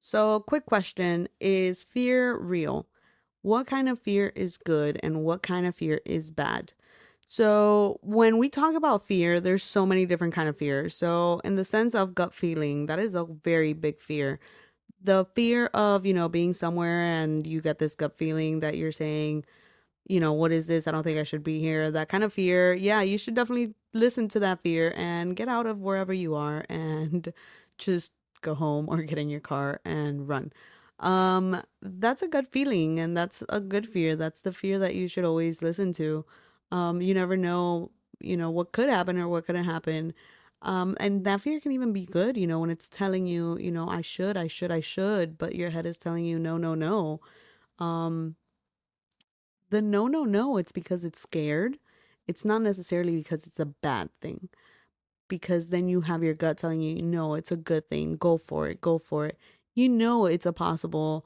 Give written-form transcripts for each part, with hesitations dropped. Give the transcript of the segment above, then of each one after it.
So, quick question. Is fear real? What kind of fear is good and what kind of fear is bad? So, when we talk about fear, there's so many different kind of fears. So, in the sense of gut feeling, that is a very big fear. The fear of, being somewhere and you get this gut feeling that you're saying, what is this? I don't think I should be here. That kind of fear. Yeah, you should definitely listen to that fear and get out of wherever you are and just go home or get in your car and run. That's a good feeling and that's a good fear. That's the fear that you should always listen to. You never know, what could happen or what couldn't happen. And that fear can even be good, when it's telling you, I should, but your head is telling you, no, no, no. Um, the no, no, no, it's because it's scared. It's not necessarily because it's a bad thing. Because then you have your gut telling you, no, it's a good thing. Go for it. Go for it. It's a possible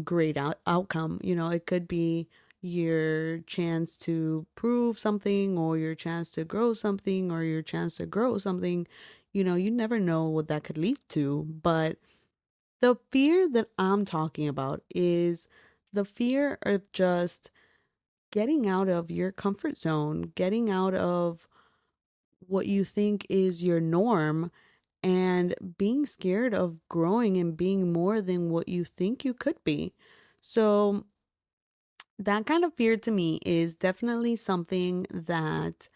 great outcome. It could be your chance to prove something or your chance to grow something or your chance to grow something. You never know what that could lead to. But the fear that I'm talking about is the fear of just getting out of your comfort zone, getting out of what you think is your norm, and being scared of growing and being more than what you think you could be. So, that kind of fear to me is definitely something that,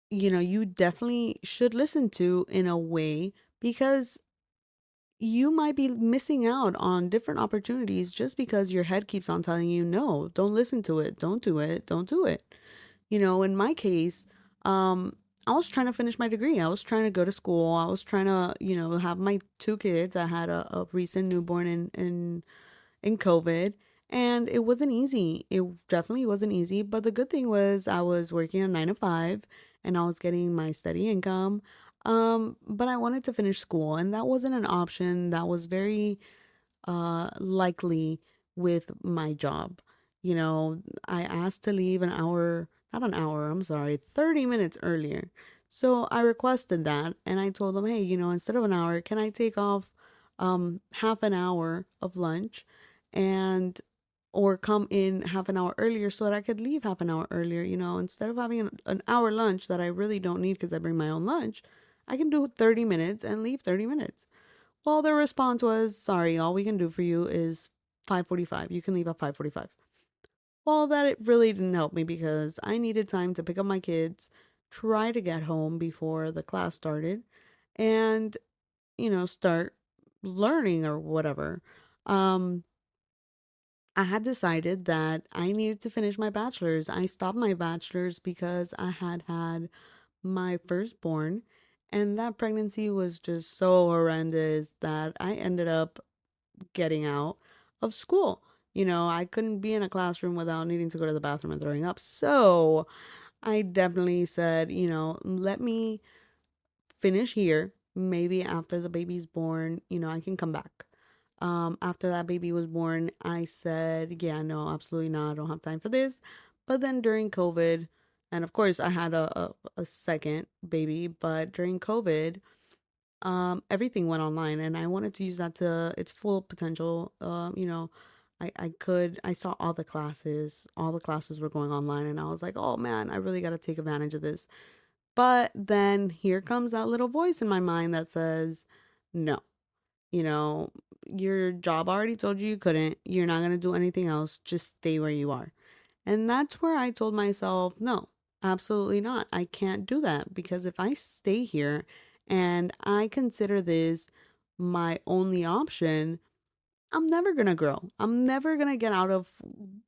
you definitely should listen to in a way because you might be missing out on different opportunities just because your head keeps on telling you, no, don't listen to it, don't do it, don't do it. In my case, I was trying to finish my degree. I was trying to go to school. I was trying to, have my two kids. I had a recent newborn in COVID, and it wasn't easy. It definitely wasn't easy. But the good thing was I was working a 9 to 5, and I was getting my steady income. But I wanted to finish school, and that wasn't an option. That was very likely with my job. I asked to leave an hour, not an hour, I'm sorry, 30 minutes earlier. So I requested that and I told them, hey, instead of an hour, can I take off half an hour of lunch and or come in half an hour earlier so that I could leave half an hour earlier, instead of having an hour lunch that I really don't need because I bring my own lunch, I can do 30 minutes and leave 30 minutes. Well, their response was, "Sorry, all we can do for you is 5:45. You can leave at 5:45." Well, that it really didn't help me because I needed time to pick up my kids, try to get home before the class started, and, start learning or whatever. Um, I had decided that I needed to finish my bachelor's. I stopped my bachelor's because I had had my firstborn, and that pregnancy was just so horrendous that I ended up getting out of school. I couldn't be in a classroom without needing to go to the bathroom and throwing up. So I definitely said, let me finish here. Maybe after the baby's born, I can come back. After that baby was born, I said, yeah, no, absolutely not. I don't have time for this. But then during COVID, and of course, I had a second baby, but during COVID, everything went online and I wanted to use that to its full potential. I saw all the classes were going online and I was like, oh man, I really got to take advantage of this. But then here comes that little voice in my mind that says, no, you know, your job already told you you couldn't, you're not going to do anything else, just stay where you are. And that's where I told myself, no, absolutely not. I can't do that because if I stay here and I consider this my only option, I'm never going to grow. I'm never going to get out of,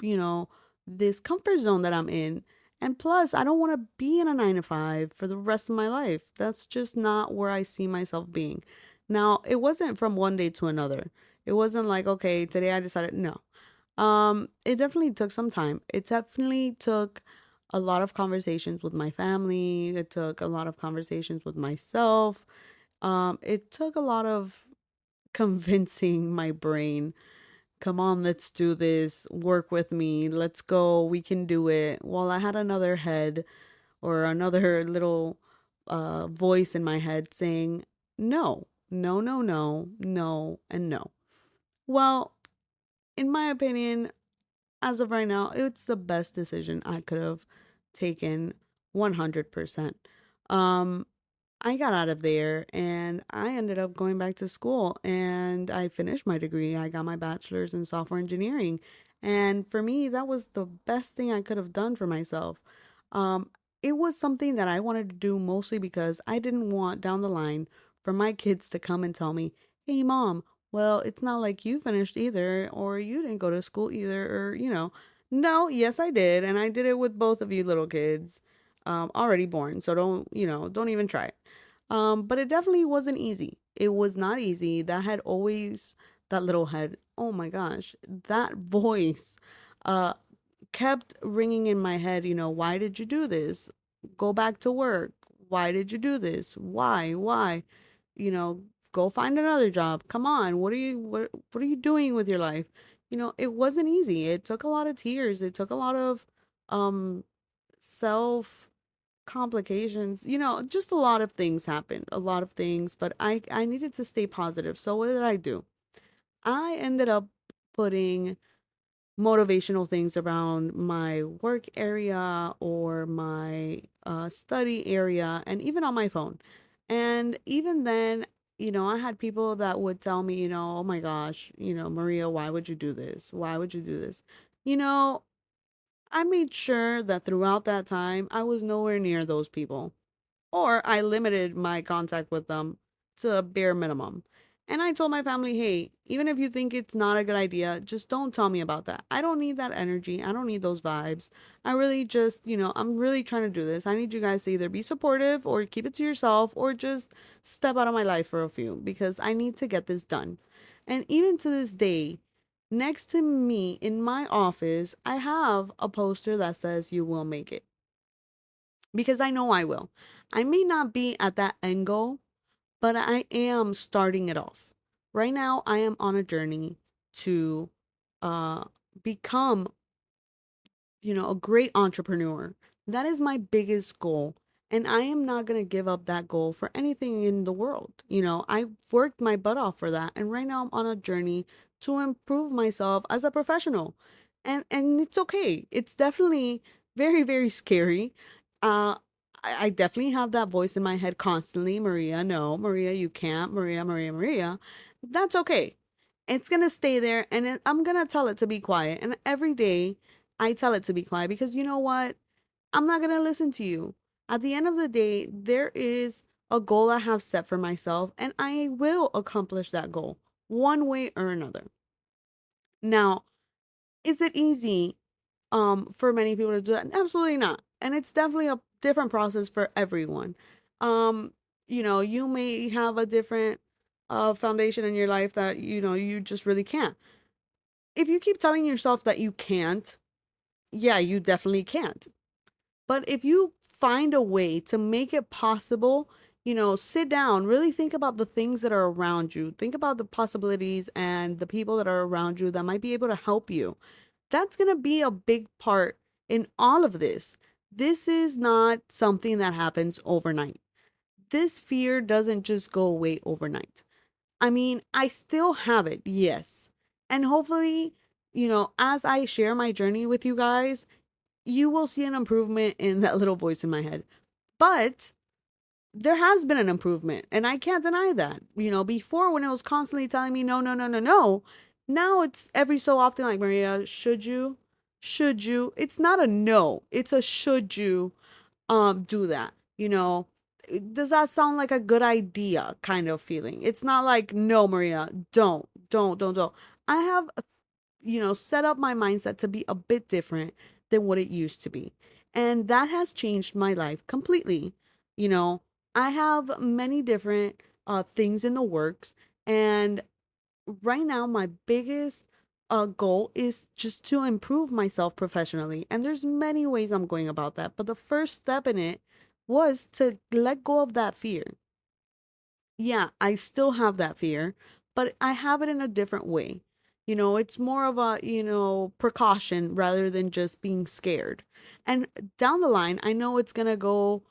you know, this comfort zone that I'm in. And plus, I don't want to be in a 9 to 5 for the rest of my life. That's just not where I see myself being. Now, it wasn't from one day to another. It wasn't like, okay, today I decided, no. It definitely took some time. It definitely took a lot of conversations with my family. It took a lot of conversations with myself. It took a lot of convincing my brain, come on, let's do this, work with me, let's go, we can do it. While I had another head or another little voice in my head saying, no. no, no, no, no, and no. Well, in my opinion, as of right now, it's the best decision I could have taken 100%. Um, I got out of there and I ended up going back to school and I finished my degree. I got my bachelor's in software engineering. And for me, that was the best thing I could have done for myself. Um, it was something that I wanted to do mostly because I didn't want down the line for my kids to come and tell me, hey, mom, well, it's not like you finished either, or you didn't go to school either, or, no, yes, I did. And I did it with both of you little kids already born. So don't even try it. But it definitely wasn't easy. It was not easy. That little head, oh my gosh, that voice, uh, kept ringing in my head, why did you do this? Go back to work. Why did you do this? Why? Why? You know, go find another job. Come on. What are you doing with your life? It wasn't easy. It took a lot of tears. It took a lot of um self complications. Just a lot of things happened. A lot of things, but I needed to stay positive. So what did I do? I ended up putting motivational things around my work area or my study area and even on my phone. And even then, I had people that would tell me, oh my gosh, Maria, why would you do this? Why would you do this? You know, I made sure that throughout that time, I was nowhere near those people or I limited my contact with them to a bare minimum. And I told my family, hey, even if you think it's not a good idea, just don't tell me about that. I don't need that energy. I don't need those vibes. I really just, I'm really trying to do this. I need you guys to either be supportive or keep it to yourself or just step out of my life for a few because I need to get this done. And even to this day, next to me in my office, I have a poster that says, you will make it because I know I will. I may not be at that end goal, but I am starting it off. Right now, I am on a journey to uh, become a great entrepreneur. That is my biggest goal. And I am not going to give up that goal for anything in the world. I've worked my butt off for that. And right now I'm on a journey to improve myself as a professional. And it's okay. It's definitely very, very scary. Uh, I definitely have that voice in my head constantly. Maria, no, Maria, you can't. Maria, Maria, Maria. That's okay. It's going to stay there and I'm going to tell it to be quiet. And every day I tell it to be quiet because you know what? I'm not going to listen to you. At the end of the day, there is a goal I have set for myself and I will accomplish that goal one way or another. Now, is it easy for many people to do that? Absolutely not. And it's definitely a different process for everyone. Um you may have a different foundation in your life that you just really can't. If you keep telling yourself that you can't, yeah, you definitely can't. But if you find a way to make it possible, sit down, really think about the things that are around you, think about the possibilities and the people that are around you that might be able to help you. That's going to be a big part in all of this. This is not something that happens overnight. This fear doesn't just go away overnight. I mean, I still have it, yes. And hopefully, as I share my journey with you guys, you will see an improvement in that little voice in my head. But there has been an improvement, and I can't deny that. Before when it was constantly telling me no, no, no, no, no, now it's every so often like, Maria, should you? Should you? It's not a no, it's a should you do that? Does that sound like a good idea kind of feeling? It's not like, no, Maria, don't. I have set up my mindset to be a bit different than what it used to be. And that has changed my life completely. You know, I have many different things in the works. And right now, my biggest goal is just to improve myself professionally. And there's many ways I'm going about that. But the first step in it was to let go of that fear. Yeah, I still have that fear, but I have it in a different way. It's more of a, precaution rather than just being scared. And down the line, I know it's going to go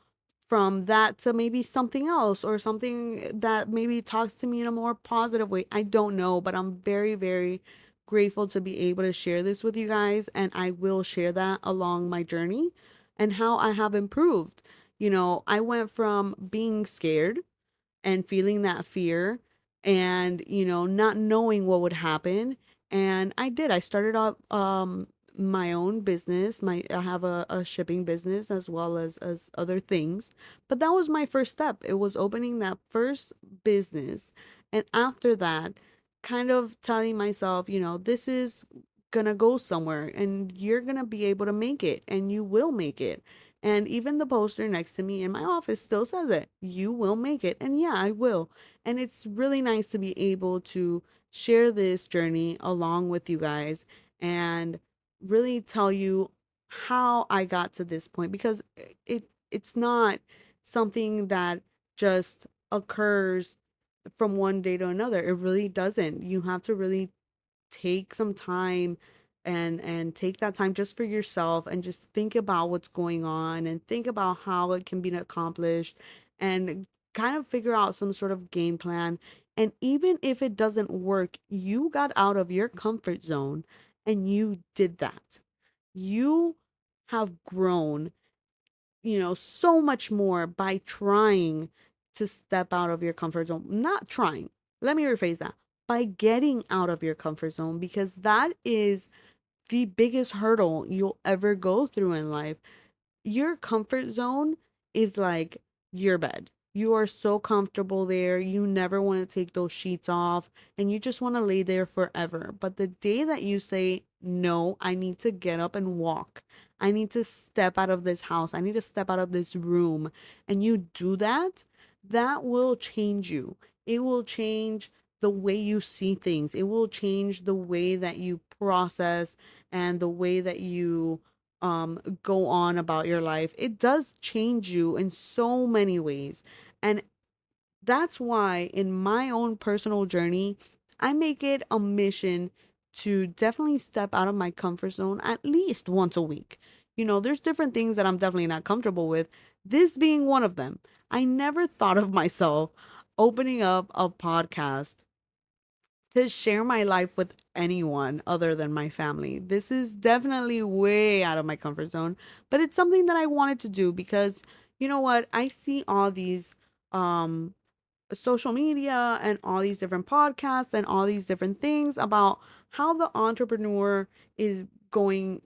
from that to maybe something else, or something that maybe talks to me in a more positive way. I don't know, but I'm very, very grateful to be able to share this with you guys. And I will share that along my journey and how I have improved. I went from being scared and feeling that fear and not knowing what would happen. And I started up my own business. I have a shipping business as well as other things, but that was my first step. It was opening that first business, and after that, kind of telling myself, this is gonna go somewhere and you're gonna be able to make it, and you will make it. And even the poster next to me in my office still says it. You will make it. And yeah, I will. And it's really nice to be able to share this journey along with you guys and really tell you how I got to this point, because it's not something that just occurs from one day to another. It really doesn't. You have to really take some time and take that time just for yourself, and just think about what's going on and think about how it can be accomplished, and kind of figure out some sort of game plan. And even if it doesn't work, you got out of your comfort zone and you did that. You have grown, so much more by trying to step out of your comfort zone. Not trying, let me rephrase that. By getting out of your comfort zone, because that is the biggest hurdle you'll ever go through in life. Your comfort zone is like your bed. You are so comfortable there. You never want to take those sheets off and you just want to lay there forever. But the day that you say, no, I need to get up and walk, I need to step out of this house, I need to step out of this room, and you do that, that will change you. It will change the way you see things. It will change the way that you process and the way that you go on about your life. It does change you in so many ways. And that's why in my own personal journey, I make it a mission to definitely step out of my comfort zone at least once a week. There's different things that I'm definitely not comfortable with, this being one of them. I never thought of myself opening up a podcast to share my life with anyone other than my family. This is definitely way out of my comfort zone, but it's something that I wanted to do because you know what? I see all these um social media and all these different podcasts and all these different things about how the entrepreneur is going,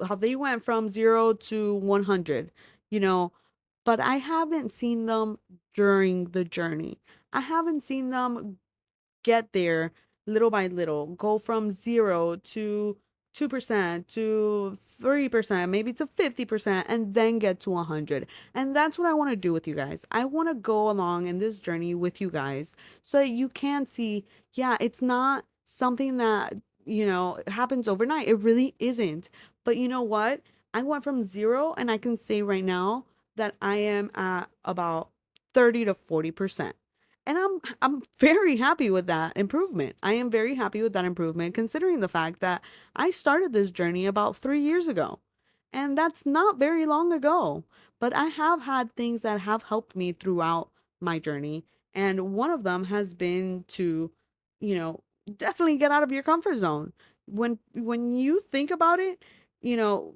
how they went from 0 to 100, you know, but I haven't seen them during the journey. I haven't seen them get there little by little, go from 0 to 2% to 3%, maybe to 50%, and then get to 100. And that's what I want to do with you guys. I want to go along in this journey with you guys so that you can see, yeah, it's not something that, happens overnight. It really isn't. But you know what? I went from 0, and I can say right now that I am at about 30 to 40%. And I'm very happy with that improvement. I am very happy with that improvement considering the fact that I started this journey about 3 years ago. And that's not very long ago, but I have had things that have helped me throughout my journey, and one of them has been to, you know, definitely get out of your comfort zone. When you think about it,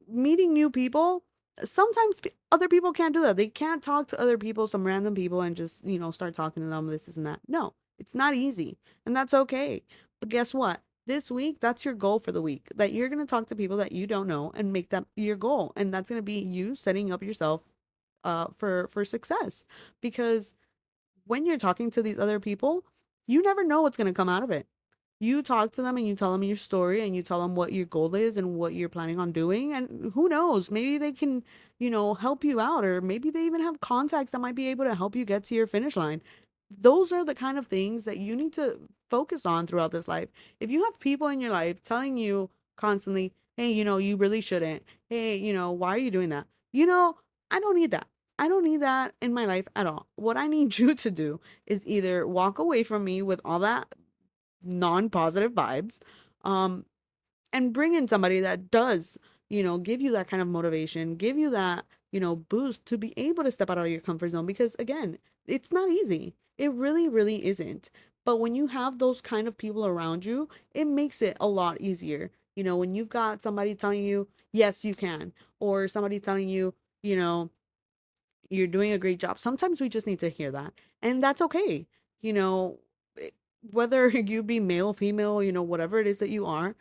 meeting new people, sometimes other people can't do that. They can't talk to other people, some random people, and just, start talking to them, this and that. No, it's not easy. And that's okay. But guess what? This week, that's your goal for the week. That you're going to talk to people that you don't know and make that your goal. And that's going to be you setting up yourself for success. Because when you're talking to these other people, you never know what's going to come out of it. You talk to them and you tell them your story and you tell them what your goal is and what you're planning on doing. And who knows, maybe they can, help you out, or maybe they even have contacts that might be able to help you get to your finish line. Those are the kind of things that you need to focus on throughout this life. If you have people in your life telling you constantly, hey, you really shouldn't. Hey, why are you doing that? I don't need that. I don't need that in my life at all. What I need you to do is either walk away from me with all that non-positive vibes, um, and bring in somebody that does, give you that kind of motivation, give you that, boost to be able to step out of your comfort zone because again, it's not easy. It really, really isn't. But when you have those kind of people around you, it makes it a lot easier. When you've got somebody telling you, yes, you can, or somebody telling you, you know, you're doing a great job. Sometimes we just need to hear that. And that's okay. You know, eh, whether you be male, female, whatever it is that you are,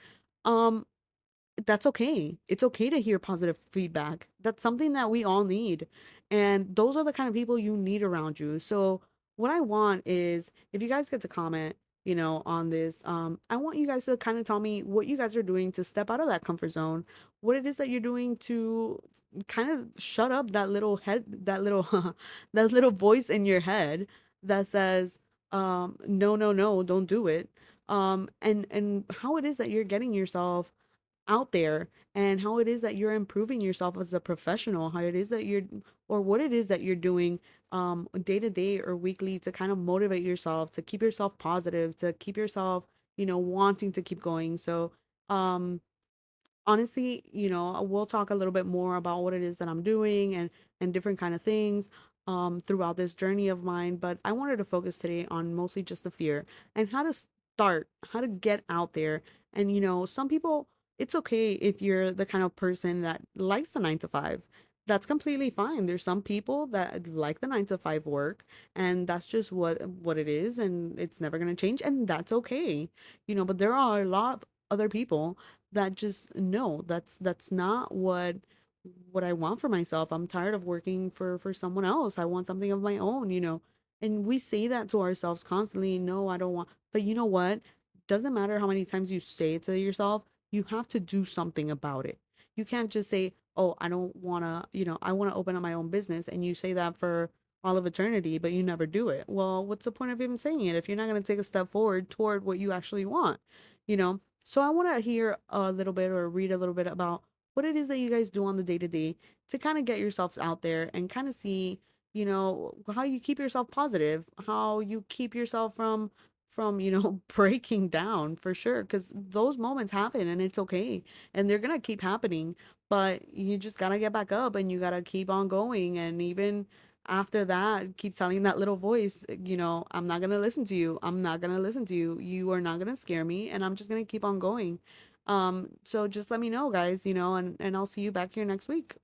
um, that's okay. It's okay to hear positive feedback. That's something that we all need. And those are the kind of people you need around you. So what I want is if you guys get to comment, on this, I want you guys to kind of tell me what you guys are doing to step out of that comfort zone, what it is that you're doing to kind of shut up that little head, that little that little voice in your head that says, no, no, no, don't do it. And how it is that you're getting yourself out there and how it is that you're improving yourself as a professional, how it is that you're or what it is that you're doing day to day or weekly to kind of motivate yourself, to keep yourself positive, to keep yourself, wanting to keep going. So, um honestly, we'll talk a little bit more about what it is that I'm doing and different kind of things throughout this journey of mine, but I wanted to focus today on mostly just the fear and how to start, how to get out there. And some people, it's okay if you're the kind of person that likes the 9 to 5. That's completely fine. There's some people that like the 9 to 5 work, and that's just what it is, and it's never going to change, and that's okay. But there are a lot of other people that just no, that's not what I want for myself. I'm tired of working for someone else. I want something of my own. And we say that to ourselves constantly. No, I don't want. But you know what? Doesn't matter how many times you say it to yourself, you have to do something about it. You can't just say, "Oh, I don't want to, I want to open up my own business," and you say that for all of eternity, but you never do it. Well, what's the point of even saying it if you're not going to take a step forward toward what you actually want? You know? So I want to hear a little bit or read a little bit about what it is that you guys do on the day to day to kind of get yourselves out there and kind of see, how you keep yourself positive, how you keep yourself from, breaking down for sure because those moments happen and it's okay and they're going to keep happening, but you just got to get back up and you got to keep on going and even after that, keep telling that little voice, I'm not gonna listen to you. I'm not gonna listen to you. You are not gonna scare me, and I'm just gonna keep on going. So just let me know, guys, and I'll see you back here next week.